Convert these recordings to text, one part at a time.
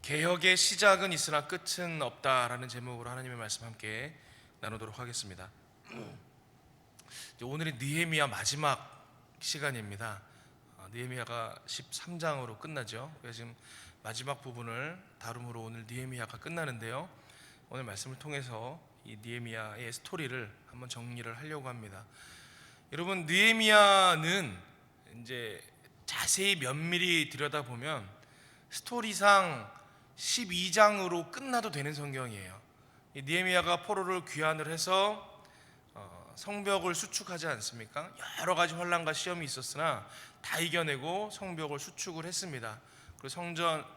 개혁의 시작은 있으나 끝은 없다라는 제목으로 하나님의 말씀 함께 나누도록 하겠습니다. 오늘이 느헤미야 마지막 시간입니다. 느헤미야가 13장으로 끝나죠. 그래서 지금 마지막 부분을 다룸으로 오늘 느헤미야가 끝나는데요. 오늘 말씀을 통해서 이 느헤미야의 스토리를 한번 정리를 하려고 합니다. 여러분, 느헤미야는 이제 자세히 면밀히 들여다보면 스토리상 12장으로 끝나도 되는 성경이에요. 느헤미야가 포로를 귀환을 해서 성벽을 수축하지 않습니까? 여러 가지 환난과 시험이 있었으나 다 이겨내고 성벽을 수축을 했습니다. 그리고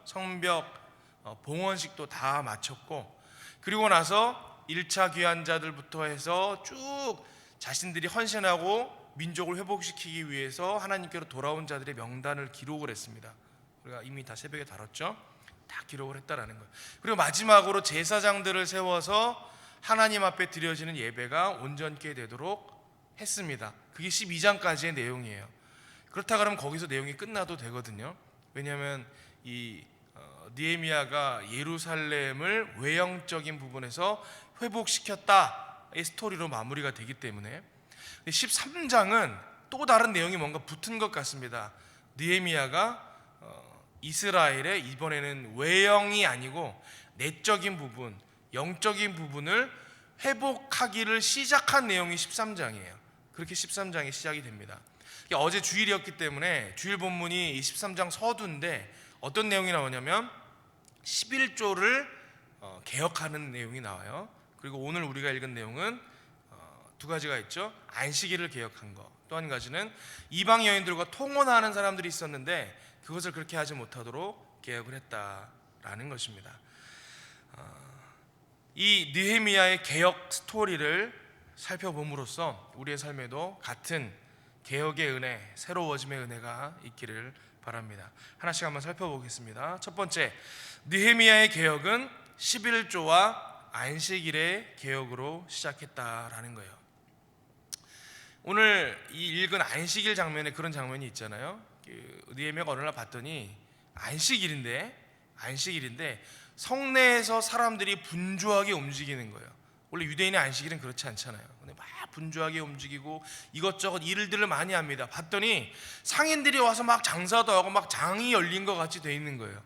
성벽 봉헌식도 다 마쳤고, 그리고 나서 1차 귀환자들부터 해서 쭉 자신들이 헌신하고 민족을 회복시키기 위해서 하나님께로 돌아온 자들의 명단을 기록을 했습니다. 우리가 이미 다 새벽에 다뤘죠. 다 기록을 했다라는 거예요. 그리고 마지막으로 제사장들을 세워서 하나님 앞에 드려지는 예배가 온전케 되도록 했습니다. 그게 12장까지의 내용이에요. 그렇다 그러면 거기서 내용이 끝나도 되거든요. 왜냐하면 이 느헤미야가 예루살렘을 외형적인 부분에서 회복시켰다의 스토리로 마무리가 되기 때문에 13장은 또 다른 내용이 뭔가 붙은 것 같습니다. 느헤미야가 이스라엘의 이번에는 외형이 아니고 내적인 부분, 영적인 부분을 회복하기를 시작한 내용이 13장이에요. 그렇게 13장이 시작이 됩니다. 어제 주일이었기 때문에 주일 본문이 이 13장 서두인데 어떤 내용이 나오냐면 11조를 개혁하는 내용이 나와요. 그리고 오늘 우리가 읽은 내용은 두 가지가 있죠. 안식일을 개혁한 거, 또 한 가지는 이방 여인들과 통혼하는 사람들이 있었는데 그것을 그렇게 하지 못하도록 개혁을 했다라는 것입니다. 이 느헤미야의 개혁 스토리를 살펴봄으로써 우리의 삶에도 같은 개혁의 은혜, 새로워짐의 은혜가 있기를 바랍니다. 하나씩 한번 살펴보겠습니다. 첫 번째, 느헤미야의 개혁은 11조와 안식일의 개혁으로 시작했다라는 거예요. 오늘 이 읽은 안식일 장면에 그런 장면이 있잖아요. 느헤미야가 어느 날 봤더니 안식일인데 성내에서 사람들이 분주하게 움직이는 거예요. 원래 유대인의 안식일은 그렇지 않잖아요. 근데 막 분주하게 움직이고 이것저것 일들을 많이 합니다. 봤더니 상인들이 와서 막 장사도 하고 막 장이 열린 것 같이 돼 있는 거예요.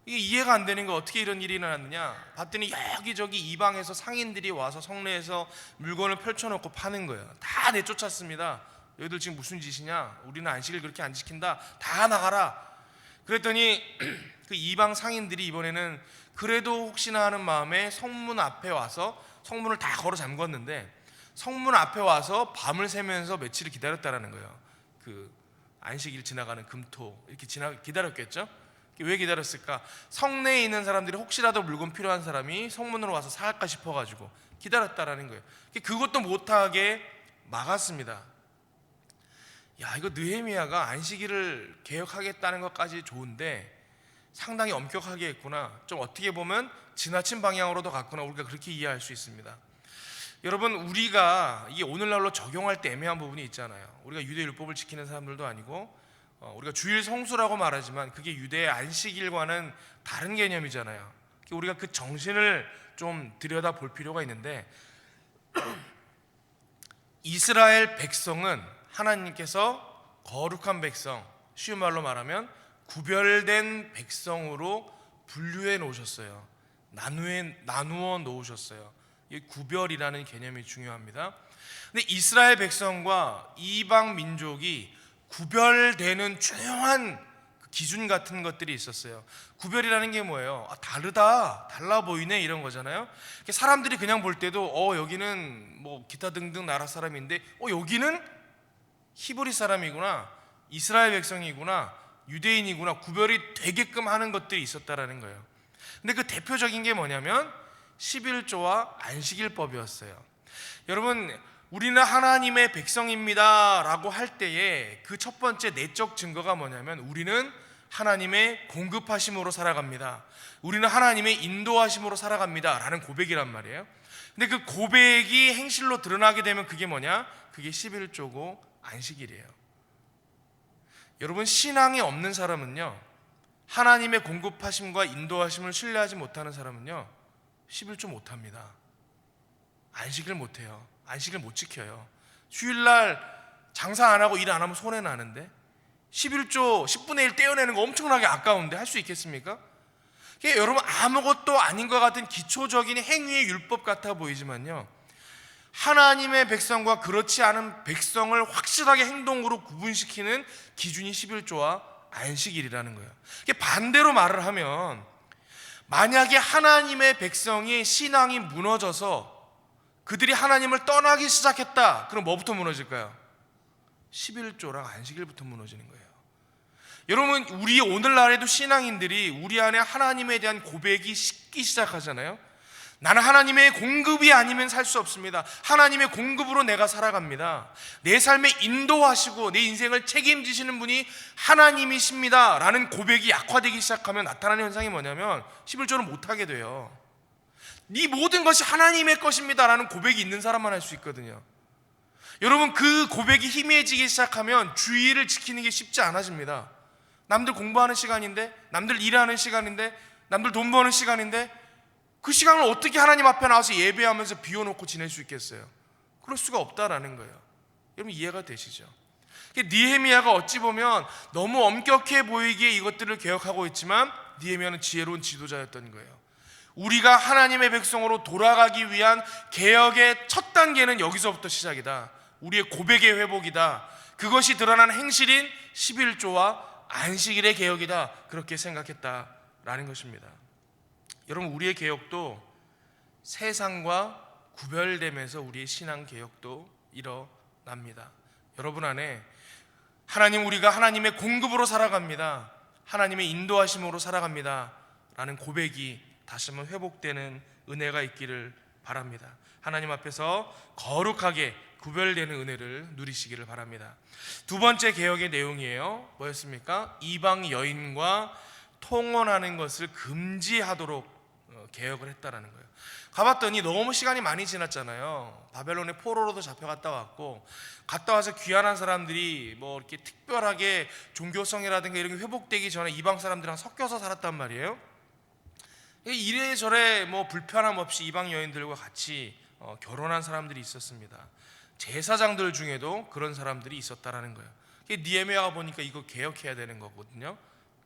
이게 이해가 안 되는 거, 어떻게 이런 일이 일어났느냐 봤더니 여기저기 이방에서 상인들이 와서 성내에서 물건을 펼쳐놓고 파는 거예요. 다 내쫓았습니다. 너희들 지금 무슨 짓이냐? 우리는 안식일 그렇게 안 지킨다. 다 나가라. 그랬더니 그 이방 상인들이 이번에는 그래도 혹시나 하는 마음에 성문 앞에 와서, 성문을 다 걸어 잠궜는데 성문 앞에 와서 밤을 새면서 며칠을 기다렸다라는 거예요. 그 안식일 지나가는 금토 이렇게 기다렸겠죠? 왜 기다렸을까? 성내에 있는 사람들이 혹시라도 물건 필요한 사람이 성문으로 와서 사갈까 싶어가지고 기다렸다라는 거예요. 그것도 못하게 막았습니다. 이거 느헤미야가 안식일을 개혁하겠다는 것까지 좋은데 상당히 엄격하게 했구나. 좀 어떻게 보면 지나친 방향으로도 갔구나. 우리가 그렇게 이해할 수 있습니다. 여러분, 우리가 이게 오늘날로 적용할 때 애매한 부분이 있잖아요. 우리가 유대 율법을 지키는 사람들도 아니고 우리가 주일 성수라고 말하지만 그게 유대의 안식일과는 다른 개념이잖아요. 우리가 그 정신을 좀 들여다 볼 필요가 있는데 이스라엘 백성은 하나님께서 거룩한 백성, 쉬운 말로 말하면 구별된 백성으로 분류해 놓으셨어요. 나누어 놓으셨어요. 이 구별이라는 개념이 중요합니다. 근데 이스라엘 백성과 이방 민족이 구별되는 중요한 기준 같은 것들이 있었어요. 구별이라는 게 뭐예요? 달라 보이네 이런 거잖아요. 사람들이 그냥 볼 때도 여기는 뭐 기타 등등 나라 사람인데 여기는 히브리 사람이구나, 이스라엘 백성이구나, 유대인이구나 구별이 되게끔 하는 것들이 있었다라는 거예요. 근데 그 대표적인 게 뭐냐면 11조와 안식일법이었어요. 여러분, 우리는 하나님의 백성입니다 라고 할 때에 그 첫 번째 내적 증거가 뭐냐면 우리는 하나님의 공급하심으로 살아갑니다, 우리는 하나님의 인도하심으로 살아갑니다 라는 고백이란 말이에요. 근데 그 고백이 행실로 드러나게 되면 그게 뭐냐? 그게 11조고 안식일이에요. 여러분, 신앙이 없는 사람은요 하나님의 공급하심과 인도하심을 신뢰하지 못하는 사람은요 11조 못합니다. 안식을 못해요. 안식을 못 지켜요. 휴일날 장사 안 하고 일 안 하면 손해 나는데 11조 10분의 1 떼어내는 거 엄청나게 아까운데 할 수 있겠습니까? 여러분, 아무것도 아닌 것 같은 기초적인 행위의 율법 같아 보이지만요, 하나님의 백성과 그렇지 않은 백성을 확실하게 행동으로 구분시키는 기준이 11조와 안식일이라는 거예요. 반대로 말을 하면, 만약에 하나님의 백성이 신앙이 무너져서 그들이 하나님을 떠나기 시작했다, 그럼 뭐부터 무너질까요? 11조랑 안식일부터 무너지는 거예요. 여러분, 우리 오늘날에도 신앙인들이 우리 안에 하나님에 대한 고백이 식기 시작하잖아요. 나는 하나님의 공급이 아니면 살 수 없습니다. 하나님의 공급으로 내가 살아갑니다. 내 삶에 인도하시고 내 인생을 책임지시는 분이 하나님이십니다 라는 고백이 약화되기 시작하면 나타나는 현상이 뭐냐면 11조를 못하게 돼요. 네 모든 것이 하나님의 것입니다 라는 고백이 있는 사람만 할 수 있거든요. 여러분, 그 고백이 희미해지기 시작하면 주의를 지키는 게 쉽지 않아집니다. 남들 공부하는 시간인데, 남들 일하는 시간인데, 남들 돈 버는 시간인데 그 시간을 어떻게 하나님 앞에 나와서 예배하면서 비워놓고 지낼 수 있겠어요? 그럴 수가 없다라는 거예요. 여러분, 이해가 되시죠? 느헤미야가 어찌 보면 너무 엄격해 보이기에 이것들을 개혁하고 있지만 느헤미야는 지혜로운 지도자였던 거예요. 우리가 하나님의 백성으로 돌아가기 위한 개혁의 첫 단계는 여기서부터 시작이다. 우리의 고백의 회복이다. 그것이 드러난 행실인 11조와 안식일의 개혁이다. 그렇게 생각했다라는 것입니다. 여러분, 우리의 개혁도 세상과 구별되면서 우리의 신앙 개혁도 일어납니다. 여러분 안에 하나님, 우리가 하나님의 공급으로 살아갑니다, 하나님의 인도하심으로 살아갑니다 라는 고백이 다시 한번 회복되는 은혜가 있기를 바랍니다. 하나님 앞에서 거룩하게 구별되는 은혜를 누리시기를 바랍니다. 두 번째 개혁의 내용이에요. 뭐였습니까? 이방 여인과 통혼하는 것을 금지하도록 개혁을 했다라는 거예요. 가봤더니 너무 시간이 많이 지났잖아요. 바벨론의 포로로도 잡혀갔다 왔고, 갔다 와서 귀환한 사람들이 뭐 이렇게 특별하게 종교성이라든가 이런 게 회복되기 전에 이방 사람들이랑 섞여서 살았단 말이에요. 이래저래 뭐 불편함 없이 이방 여인들과 같이 결혼한 사람들이 있었습니다. 제사장들 중에도 그런 사람들이 있었다라는 거예요. 느헤미야가 보니까 이거 개혁해야 되는 거거든요.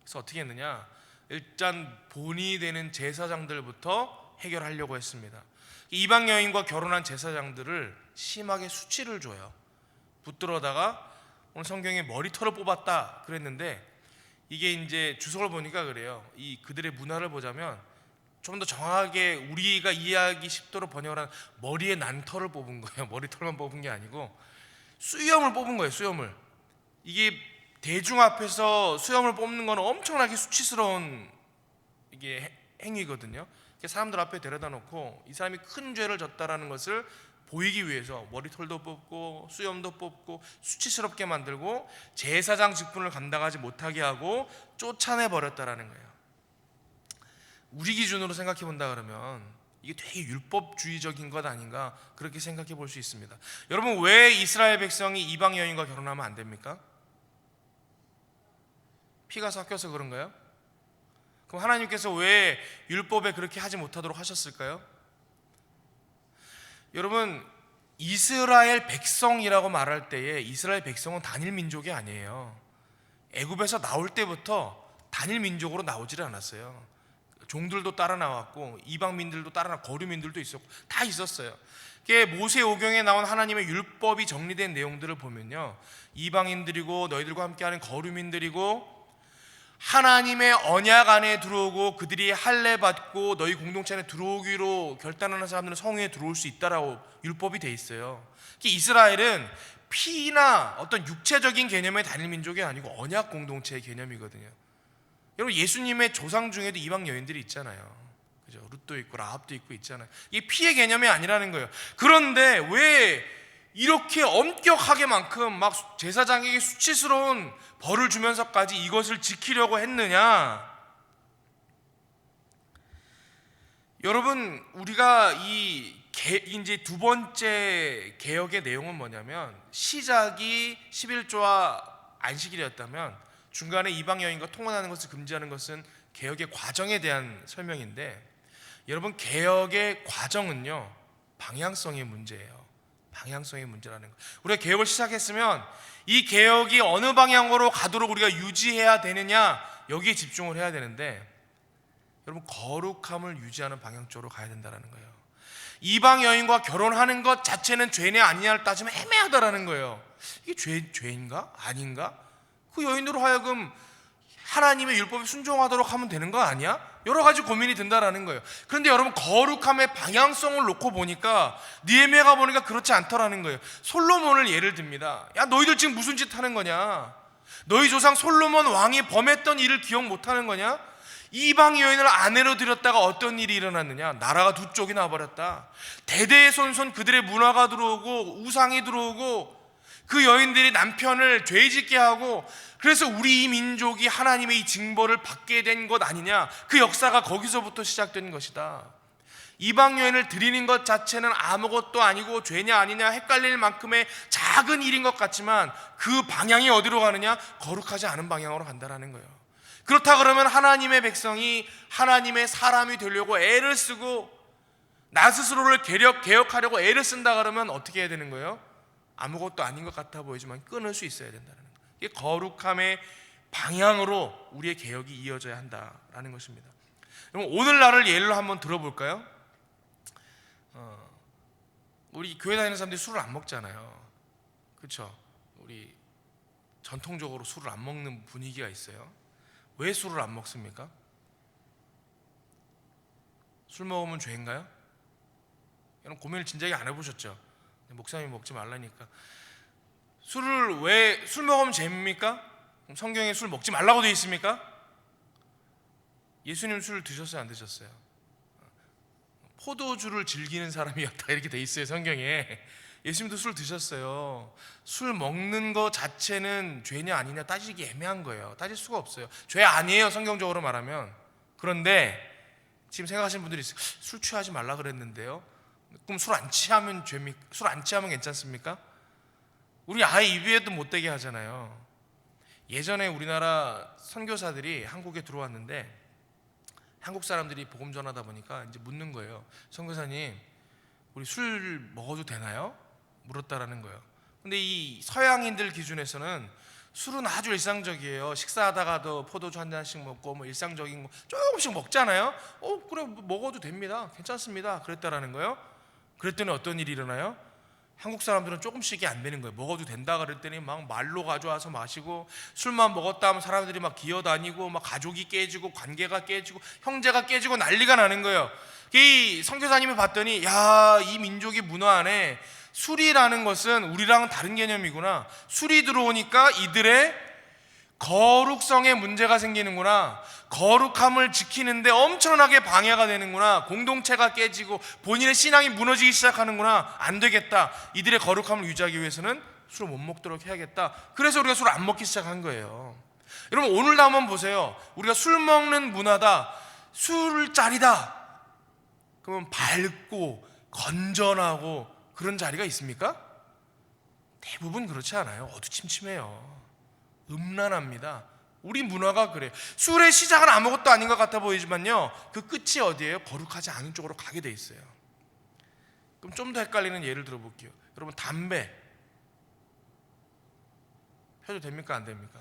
그래서 어떻게 했느냐? 일단 본이 되는 제사장들부터 해결하려고 했습니다. 이방 여인과 결혼한 제사장들을 심하게 수치를 줘요. 붙들어다가 오늘 성경에 머리털을 뽑았다 그랬는데, 이게 이제 주석을 보니까 그래요. 이 그들의 문화를 보자면 좀 더 정확하게 우리가 이해하기 쉽도록 번역을 한 머리에 난 털을 뽑은 거예요. 머리털만 뽑은 게 아니고 수염을 뽑은 거예요. 수염을. 이게 대중 앞에서 수염을 뽑는 건 엄청나게 수치스러운 이게 행위거든요. 사람들 앞에 데려다 놓고 이 사람이 큰 죄를 졌다라는 것을 보이기 위해서 머리털도 뽑고 수염도 뽑고 수치스럽게 만들고 제사장 직분을 감당하지 못하게 하고 쫓아내 버렸다라는 거예요. 우리 기준으로 생각해 본다 그러면 이게 되게 율법주의적인 것 아닌가, 그렇게 생각해 볼 수 있습니다. 여러분, 왜 이스라엘 백성이 이방 여인과 결혼하면 안 됩니까? 피가 섞여서 그런가요? 그럼 하나님께서 왜 율법에 그렇게 하지 못하도록 하셨을까요? 여러분, 이스라엘 백성이라고 말할 때에 이스라엘 백성은 단일 민족이 아니에요. 애굽에서 나올 때부터 단일 민족으로 나오지를 않았어요. 종들도 따라 나왔고 이방민들도 따라 나왔고 거류민들도 있었고 다 있었어요. 모세오경에 나온 하나님의 율법이 정리된 내용들을 보면요, 이방인들이고 너희들과 함께하는 거류민들이고 하나님의 언약 안에 들어오고 그들이 할례 받고 너희 공동체 안에 들어오기로 결단하는 사람들은 성회에 들어올 수 있다라고 율법이 돼 있어요. 이스라엘은 피나 어떤 육체적인 개념의 단일 민족이 아니고 언약 공동체의 개념이거든요. 여러분, 예수님의 조상 중에도 이방 여인들이 있잖아요. 그죠? 룻도 있고 라합도 있고 있잖아요. 이게 피의 개념이 아니라는 거예요. 그런데 왜 이렇게 엄격하게만큼 막 제사장에게 수치스러운 벌을 주면서까지 이것을 지키려고 했느냐? 여러분, 우리가 이제 두 번째 개혁의 내용은 뭐냐면, 시작이 11조와 안식일이었다면 중간에 이방 여인과 통혼하는 것을 금지하는 것은 개혁의 과정에 대한 설명인데, 여러분 개혁의 과정은요 방향성의 문제예요. 방향성의 문제라는 거. 우리가 개혁을 시작했으면 이 개혁이 어느 방향으로 가도록 우리가 유지해야 되느냐, 여기에 집중을 해야 되는데, 여러분 거룩함을 유지하는 방향 쪽으로 가야 된다는 거예요. 이방 여인과 결혼하는 것 자체는 죄냐 아니냐를 따지면 애매하다라는 거예요. 이게 죄인가 아닌가? 그 여인으로 하여금 하나님의 율법에 순종하도록 하면 되는 거 아니야? 여러 가지 고민이 든다라는 거예요. 그런데 여러분 거룩함의 방향성을 놓고 보니까 느헤미야가 보니까 그렇지 않더라는 거예요. 솔로몬을 예를 듭니다. 야, 너희들 지금 무슨 짓 하는 거냐? 너희 조상 솔로몬 왕이 범했던 일을 기억 못하는 거냐? 이방 여인을 아내로 들였다가 어떤 일이 일어났느냐? 나라가 두 쪽이 나버렸다. 대대손손 그들의 문화가 들어오고 우상이 들어오고 그 여인들이 남편을 죄짓게 하고, 그래서 우리 이 민족이 하나님의 이 징벌을 받게 된 것 아니냐? 그 역사가 거기서부터 시작된 것이다. 이방 여인을 드리는 것 자체는 아무것도 아니고 죄냐 아니냐 헷갈릴 만큼의 작은 일인 것 같지만 그 방향이 어디로 가느냐? 거룩하지 않은 방향으로 간다라는 거예요. 그렇다 그러면 하나님의 백성이 하나님의 사람이 되려고 애를 쓰고 나 스스로를 개혁하려고 애를 쓴다 그러면 어떻게 해야 되는 거예요? 아무것도 아닌 것 같아 보이지만 끊을 수 있어야 된다는 거예요. 이게 거룩함의 방향으로 우리의 개혁이 이어져야 한다라는 것입니다. 그럼 오늘날을 예로 한번 들어볼까요? 우리 교회 다니는 사람들이 술을 안 먹잖아요. 그렇죠? 우리 전통적으로 술을 안 먹는 분위기가 있어요. 왜 술을 안 먹습니까? 술 먹으면 죄인가요? 여러분 고민을 진작에 안 해보셨죠? 목사님이 먹지 말라니까. 왜 술 먹으면 죄입니까? 성경에 술 먹지 말라고 되어 있습니까? 예수님 술 드셨어요 안 드셨어요? 포도주를 즐기는 사람이었다 이렇게 되어 있어요 성경에. 예수님도 술 드셨어요. 술 먹는 거 자체는 죄냐 아니냐 따지기 애매한 거예요. 따질 수가 없어요. 죄 아니에요 성경적으로 말하면. 그런데 지금 생각하시는 분들이 있어요. 술 취하지 말라 그랬는데요. 그럼 술 안 취하면 죄입니까? 술 안 취하면 괜찮습니까? 우리 아예 입에도 못 대게 하잖아요. 예전에 우리나라 선교사들이 한국에 들어왔는데 한국 사람들이 복음 전하다 보니까 이제 묻는 거예요. 선교사님, 우리 술 먹어도 되나요? 물었다라는 거예요. 근데 이 서양인들 기준에서는 술은 아주 일상적이에요. 식사하다가도 포도주 한 잔씩 먹고 뭐 일상적인 거 조금씩 먹잖아요. 그래 먹어도 됩니다. 괜찮습니다. 그랬다라는 거예요. 그랬더니 어떤 일이 일어나요? 한국 사람들은 조금씩이 안 되는 거예요. 먹어도 된다 그랬더니 막 말로 가져와서 마시고, 술만 먹었다 하면 사람들이 막 기어다니고 막 가족이 깨지고 관계가 깨지고 형제가 깨지고 난리가 나는 거예요. 이 선교사님이 봤더니 이 민족의 문화 안에 술이라는 것은 우리랑은 다른 개념이구나. 술이 들어오니까 이들의 거룩성에 문제가 생기는구나. 거룩함을 지키는데 엄청나게 방해가 되는구나. 공동체가 깨지고 본인의 신앙이 무너지기 시작하는구나. 안 되겠다. 이들의 거룩함을 유지하기 위해서는 술을 못 먹도록 해야겠다. 그래서 우리가 술을 안 먹기 시작한 거예요. 여러분 오늘도 한번 보세요. 우리가 술 먹는 문화다, 술자리다, 그러면 밝고 건전하고 그런 자리가 있습니까? 대부분 그렇지 않아요. 어두침침해요. 음란합니다. 우리 문화가 그래요. 술의 시작은 아무것도 아닌 것 같아 보이지만요, 그 끝이 어디예요? 거룩하지 않은 쪽으로 가게 돼 있어요. 그럼 좀 더 헷갈리는 예를 들어볼게요. 여러분 담배 펴도 됩니까 안 됩니까?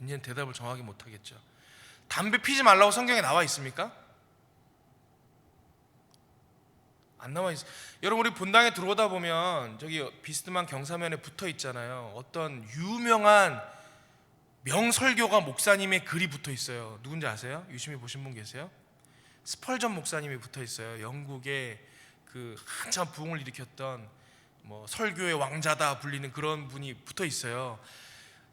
이제는 대답을 정확히 못하겠죠. 담배 피지 말라고 성경에 나와 있습니까? 안 나와 있어요. 여러분 우리 본당에 들어오다 보면 저기 비스듬한 경사면에 붙어 있잖아요. 어떤 유명한 명설교가 목사님의 글이 붙어 있어요. 누군지 아세요? 유심히 보신 분 계세요? 스펄전 목사님이 붙어 있어요. 영국의 그 한참 부흥을 일으켰던 뭐 설교의 왕자다 불리는 그런 분이 붙어 있어요.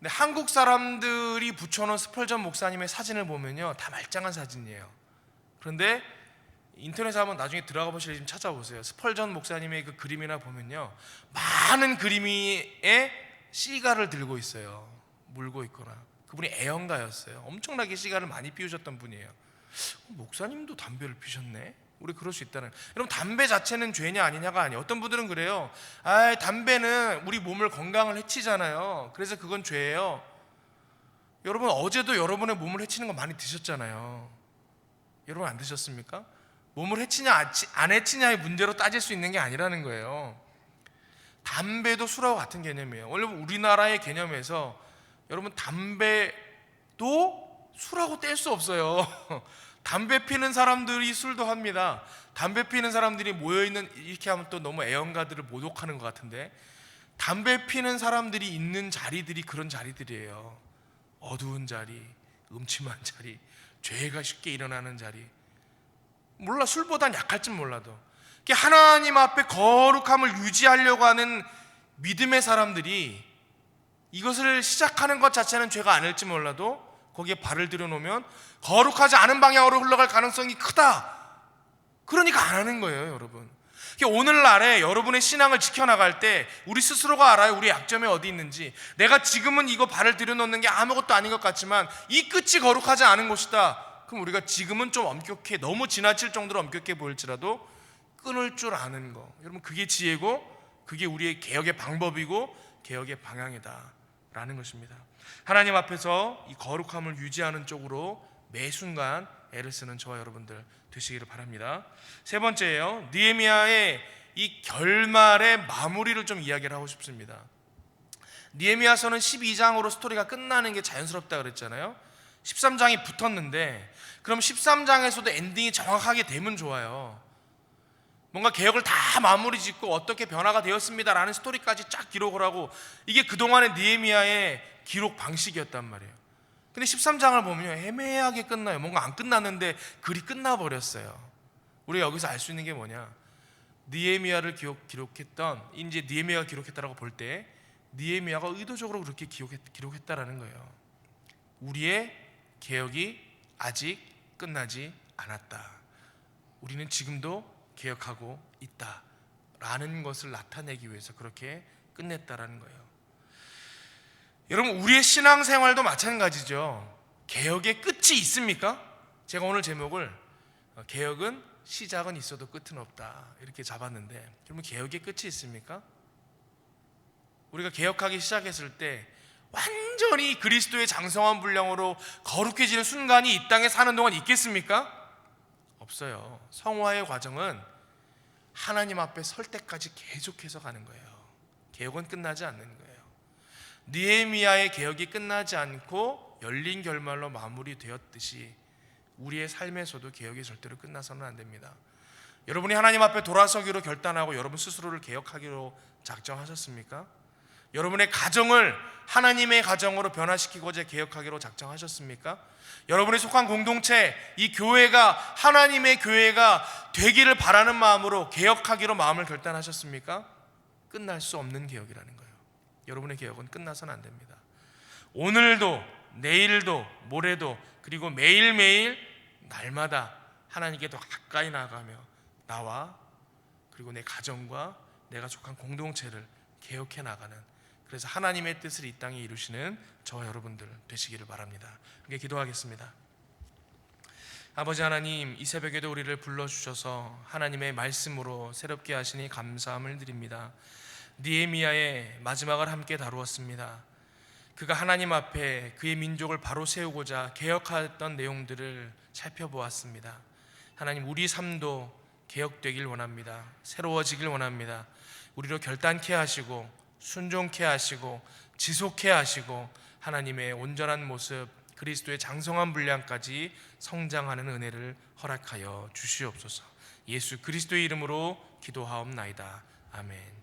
근데 한국 사람들이 붙여놓은 스펄전 목사님의 사진을 보면요, 다 말짱한 사진이에요. 그런데 인터넷에 한번 나중에 들어가 보실 일 좀 찾아보세요. 스펄전 목사님의 그 그림이나 보면요, 많은 그림에 시가를 들고 있어요. 물고 있거나. 그분이 애연가였어요. 엄청나게 시가를 많이 피우셨던 분이에요. 목사님도 담배를 피셨네? 우리 그럴 수 있다는. 여러분 담배 자체는 죄냐 아니냐가 아니에요. 어떤 분들은 그래요. 담배는 우리 몸을 건강을 해치잖아요. 그래서 그건 죄예요. 여러분 어제도 여러분의 몸을 해치는 거 많이 드셨잖아요. 여러분 안 드셨습니까? 몸을 해치냐 안 해치냐의 문제로 따질 수 있는 게 아니라는 거예요. 담배도 술하고 같은 개념이에요. 원래 우리나라의 개념에서 여러분 담배도 술하고 뗄 수 없어요. 담배 피는 사람들이 술도 합니다. 담배 피는 사람들이 모여있는, 이렇게 하면 또 너무 애연가들을 모독하는 것 같은데, 담배 피는 사람들이 있는 자리들이 그런 자리들이에요. 어두운 자리, 음침한 자리, 죄가 쉽게 일어나는 자리. 몰라, 술보단 약할진 몰라도 하나님 앞에 거룩함을 유지하려고 하는 믿음의 사람들이 이것을 시작하는 것 자체는 죄가 아닐지 몰라도 거기에 발을 들여놓으면 거룩하지 않은 방향으로 흘러갈 가능성이 크다. 그러니까 안 하는 거예요, 여러분. 오늘날에 여러분의 신앙을 지켜나갈 때 우리 스스로가 알아요. 우리 약점이 어디 있는지. 내가 지금은 이거 발을 들여놓는 게 아무것도 아닌 것 같지만 이 끝이 거룩하지 않은 것이다. 그럼 우리가 지금은 좀 엄격해, 너무 지나칠 정도로 엄격해 보일지라도 끊을 줄 아는 거, 여러분, 그게 지혜고 그게 우리의 개혁의 방법이고 개혁의 방향이다 라는 것입니다. 하나님 앞에서 이 거룩함을 유지하는 쪽으로 매 순간 애를 쓰는 저와 여러분들 되시기를 바랍니다. 세 번째예요. 느헤미야의 이 결말의 마무리를 좀 이야기를 하고 싶습니다. 느헤미야서는 12장으로 스토리가 끝나는 게 자연스럽다 그랬잖아요. 13장이 붙었는데 그럼 13장에서도 엔딩이 정확하게 되면 좋아요. 뭔가 개혁을 다 마무리 짓고 어떻게 변화가 되었습니다라는 스토리까지 쫙 기록을 하고, 이게 그동안의 느헤미야의 기록 방식이었단 말이에요. 근데 13장을 보면 애매하게 끝나요. 뭔가 안 끝났는데 글이 끝나버렸어요. 우리가 여기서 알 수 있는 게 뭐냐, 느헤미야를 기록했던, 이제 느헤미야가 기록했다라고 볼 때 느헤미야가 의도적으로 그렇게 기록했다라는 거예요. 우리의 개혁이 아직 끝나지 않았다. 우리는 지금도 개혁하고 있다라는 것을 나타내기 위해서 그렇게 끝냈다라는 거예요. 여러분, 우리의 신앙생활도 마찬가지죠. 개혁의 끝이 있습니까? 제가 오늘 제목을 개혁은 시작은 있어도 끝은 없다 이렇게 잡았는데, 여러분, 개혁의 끝이 있습니까? 우리가 개혁하기 시작했을 때 완전히 그리스도의 장성한 분량으로 거룩해지는 순간이 이 땅에 사는 동안 있겠습니까? 없어요. 성화의 과정은 하나님 앞에 설 때까지 계속해서 가는 거예요. 개혁은 끝나지 않는 거예요. 느헤미야의 개혁이 끝나지 않고 열린 결말로 마무리되었듯이 우리의 삶에서도 개혁이 절대로 끝나서는 안 됩니다. 여러분이 하나님 앞에 돌아서기로 결단하고 여러분 스스로를 개혁하기로 작정하셨습니까? 여러분의 가정을 하나님의 가정으로 변화시키고자 개혁하기로 작정하셨습니까? 여러분이 속한 공동체, 이 교회가 하나님의 교회가 되기를 바라는 마음으로 개혁하기로 마음을 결단하셨습니까? 끝날 수 없는 개혁이라는 거예요. 여러분의 개혁은 끝나서는 안 됩니다. 오늘도, 내일도, 모레도, 그리고 매일매일 날마다 하나님께 더 가까이 나아가며 나와 그리고 내 가정과 내가 속한 공동체를 개혁해 나가는, 그래서 하나님의 뜻을 이 땅에 이루시는 저와 여러분들 되시기를 바랍니다. 함께 기도하겠습니다. 아버지 하나님, 이 새벽에도 우리를 불러주셔서 하나님의 말씀으로 새롭게 하시니 감사함을 드립니다. 느헤미야의 마지막을 함께 다루었습니다. 그가 하나님 앞에 그의 민족을 바로 세우고자 개혁했던 내용들을 살펴보았습니다. 하나님, 우리 삶도 개혁되길 원합니다. 새로워지길 원합니다. 우리로 결단케 하시고 순종케 하시고 지속케 하시고 하나님의 온전한 모습, 그리스도의 장성한 분량까지 성장하는 은혜를 허락하여 주시옵소서. 예수 그리스도의 이름으로 기도하옵나이다. 아멘.